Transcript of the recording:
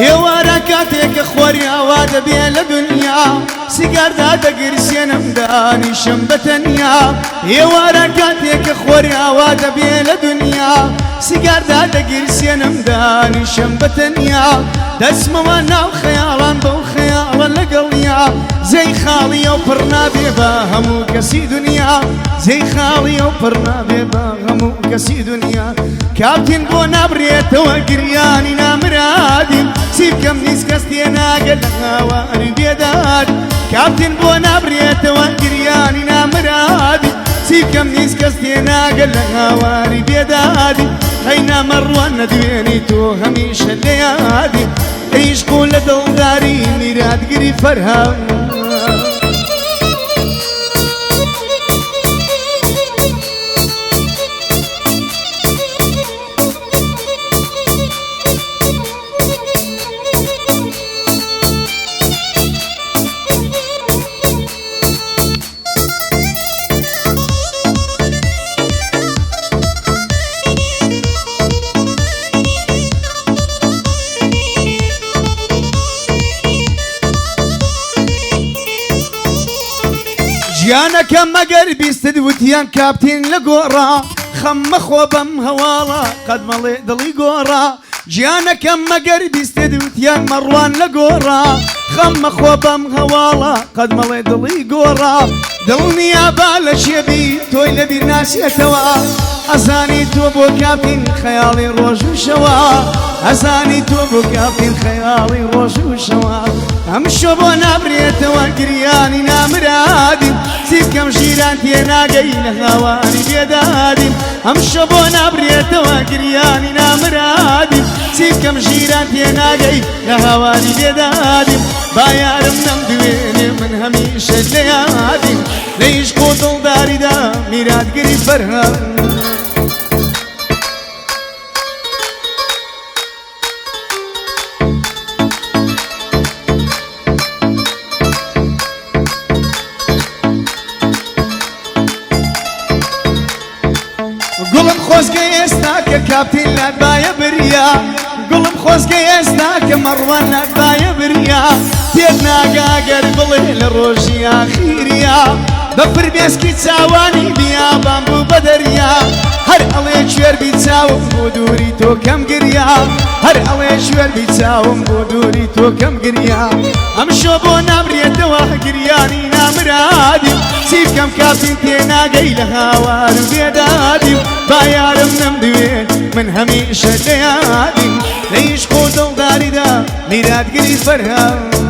هێوارە کاتێک خۆری ئاوا دەبێ لە دنیا سیگاردا دەگرسێنم دانیشم بەتەنیا هێوارە کاتێک خۆری ئاوا دەبێ لە دنیا سیگاردا دەگرسێنم دانیشم بەتەنیا دەچمەوە ناو خەیاڵان بەو خەیاڵە لەگەڵیا زەی خاڵیە و پڕ نابێ بە هەموو کەسی دنیا زەی خاڵیە و پڕ نابێ بە هەموو کەسی دنیا کاپتین بۆ نابرێتەوە گریانی نامرادیم سیبکەم نیست کەس تێناگەل لە هاواری بێداد کاپتین بۆ نابرێتەوە گریانی نامرادیم سیبکەم نیست کەس تێناگەل لە هاواری بێدادی هەی نامەڕوان نەدوێنی تۆ هەمیشە لە یادی عیشق و لە دڵداری میراتگری فەرهاد گیانەکەم مەگەر بیستت وتیان کاپتین لە گۆڕا خەممە خۆ بەم هەواڵە قەت مەڵێ دڵی گۆڕا گیانەکەم مەگەر بیستت وتیان مەڕوان لە گۆڕا خەممە خۆ بەم هەواڵە قەت مەڵێ دڵی گۆڕا دڵنیا با لە شێبی تۆی لەبیر ناسێتەوە ئەزانی تۆ بۆ کاپتین خەیاڵی ڕۆژ و شەوە ئەزانی تۆ بۆ کاپتین خەیاڵی ڕۆژ و شەوە ئەمشۆ بۆ نابرێتەوە گریانی نامرادیم سیبکەم ژیران تێناگەی لە هاواری بێدادیم ئەمشۆ بۆ نابرێتەوە گریانی نامرادیم سیبکەم ژیران تێناگەی لە هاواری بێدادیم با یارم نەمدوێنێ من هەمیشە لە یادیم لە عیشق و دڵداریدا میراتگری فەرهاد گوڵم خۆزگە ئێستا کە کاپتین لاتبایە بریا گوڵم خۆزگە ئێستا کە مەڕوان ناتبایە بریا پێت ناگاگەر بڵێ لە ڕۆژی ئاخیریا بە فرمێسکی چاوانی بیابان بوو بە دەریا هەر ئەڵێ کوێر بیچاوم بۆ دووری تۆ کەم گریا هەر ئەڵێ کوێر بیچاوم بۆ دووری تۆ کەم گریا ئەمشۆ بۆ نامرێتەوە گریانی نامرادیم سیبکەم کاپتین تێناگەی لە هاوار و بێدادیم با یارم نەمدوێن من هەمیشە لە یادیم لە عیشق و دڵداریدا میراتگری فەرهاد